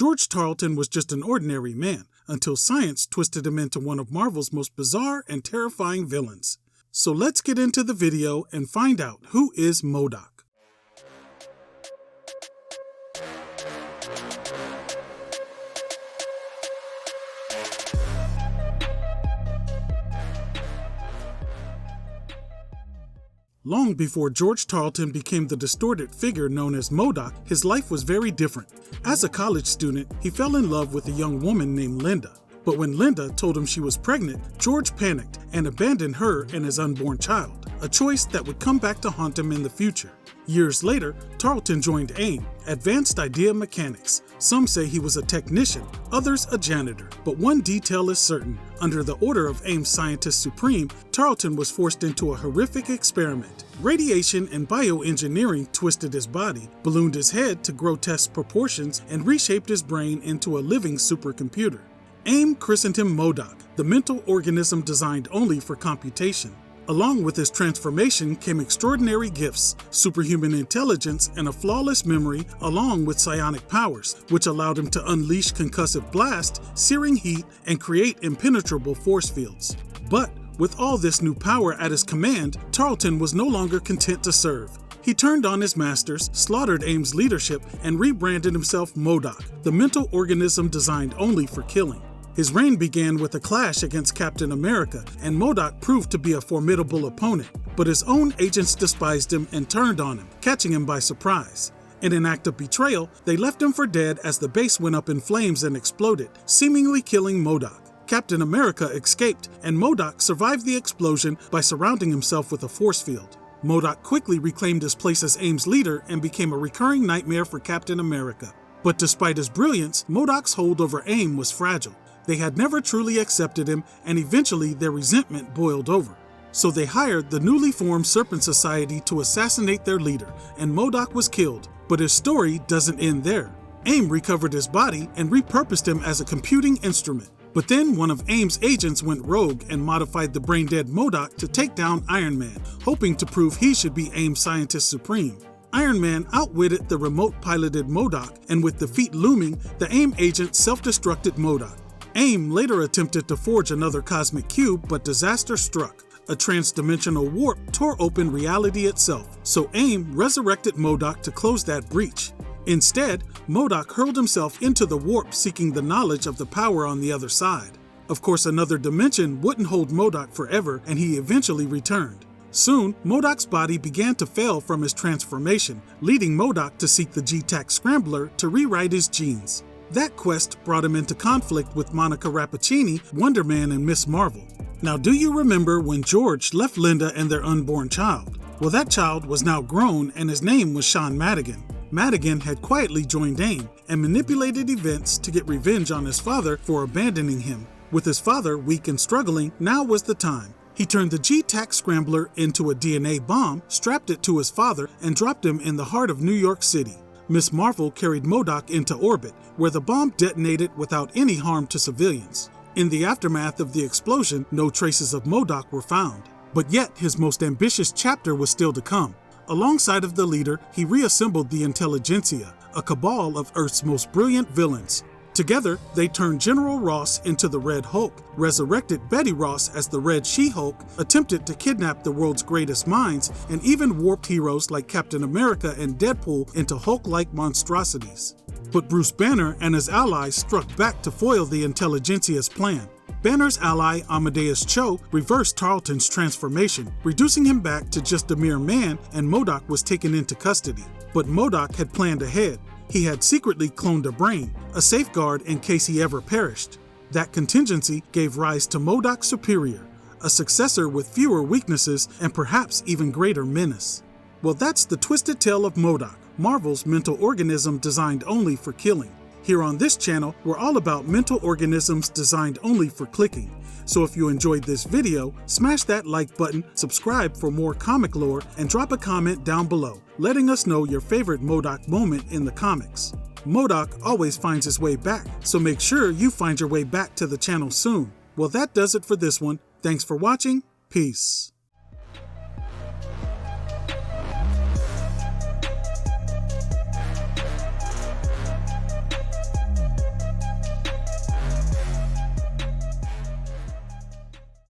George Tarleton was just an ordinary man, until science twisted him into one of Marvel's most bizarre and terrifying villains. So let's get into the video and find out who is M.O.D.O.K. Long before George Tarleton became the distorted figure known as M.O.D.O.K, his life was very different. As a college student, he fell in love with a young woman named Linda. But when Linda told him she was pregnant, George panicked and abandoned her and his unborn child, a choice that would come back to haunt him in the future. Years later, Tarleton joined AIM, Advanced Idea Mechanics. Some say he was a technician, others a janitor. But one detail is certain. Under the order of AIM's Scientist Supreme, Tarleton was forced into a horrific experiment. Radiation and bioengineering twisted his body, ballooned his head to grotesque proportions, and reshaped his brain into a living supercomputer. AIM christened him M.O.D.O.K, the mental organism designed only for computation. Along with his transformation came extraordinary gifts, superhuman intelligence, and a flawless memory, along with psionic powers, which allowed him to unleash concussive blast, searing heat, and create impenetrable force fields. But with all this new power at his command, Tarleton was no longer content to serve. He turned on his masters, slaughtered AIM's leadership, and rebranded himself M.O.D.O.K, the mental organism designed only for killing. His reign began with a clash against Captain America, and M.O.D.O.K proved to be a formidable opponent. But his own agents despised him and turned on him, catching him by surprise. In an act of betrayal, they left him for dead as the base went up in flames and exploded, seemingly killing M.O.D.O.K. Captain America escaped, and M.O.D.O.K survived the explosion by surrounding himself with a force field. M.O.D.O.K quickly reclaimed his place as AIM's leader and became a recurring nightmare for Captain America. But despite his brilliance, M.O.D.O.K's hold over AIM was fragile. They had never truly accepted him, and eventually their resentment boiled over. So they hired the newly formed Serpent Society to assassinate their leader, and M.O.D.O.K was killed. But his story doesn't end there. AIM recovered his body and repurposed him as a computing instrument. But then one of AIM's agents went rogue and modified the brain-dead M.O.D.O.K to take down Iron Man, hoping to prove he should be AIM's Scientist Supreme. Iron Man outwitted the remote-piloted M.O.D.O.K, and with defeat looming, the AIM agent self-destructed M.O.D.O.K. AIM later attempted to forge another cosmic cube, but disaster struck. A trans-dimensional warp tore open reality itself, so AIM resurrected M.O.D.O.K to close that breach. Instead, M.O.D.O.K hurled himself into the warp seeking the knowledge of the power on the other side. Of course, another dimension wouldn't hold M.O.D.O.K forever, and he eventually returned. Soon, M.O.D.O.K's body began to fail from his transformation, leading M.O.D.O.K to seek the G-TAC Scrambler to rewrite his genes. That quest brought him into conflict with Monica Rappaccini, Wonder Man, and Ms. Marvel. Now, do you remember when George left Linda and their unborn child? Well, that child was now grown, and his name was Sean Madigan. Madigan had quietly joined AIM and manipulated events to get revenge on his father for abandoning him. With his father weak and struggling, now was the time. He turned the G-TAC Scrambler into a DNA bomb, strapped it to his father, and dropped him in the heart of New York City. Ms. Marvel carried M.O.D.O.K into orbit, where the bomb detonated without any harm to civilians. In the aftermath of the explosion, no traces of M.O.D.O.K were found. But yet, his most ambitious chapter was still to come. Alongside of the leader, he reassembled the Intelligencia, a cabal of Earth's most brilliant villains. Together, they turned General Ross into the Red Hulk, resurrected Betty Ross as the Red She-Hulk, attempted to kidnap the world's greatest minds, and even warped heroes like Captain America and Deadpool into Hulk-like monstrosities. But Bruce Banner and his allies struck back to foil the Intelligencia's plan. Banner's ally Amadeus Cho reversed Tarleton's transformation, reducing him back to just a mere man, and M.O.D.O.K was taken into custody. But M.O.D.O.K had planned ahead. He had secretly cloned a brain, a safeguard in case he ever perished. That contingency gave rise to MODOK Superior, a successor with fewer weaknesses and perhaps even greater menace. Well, that's the twisted tale of M.O.D.O.K, Marvel's mental organism designed only for killing. Here on this channel, we're all about mental organisms designed only for clicking. So if you enjoyed this video, smash that like button, subscribe for more comic lore, and drop a comment down below, letting us know your favorite MODOK moment in the comics. M.O.D.O.K always finds his way back, so make sure you find your way back to the channel soon. Well, that does it for this one. Thanks for watching. Peace.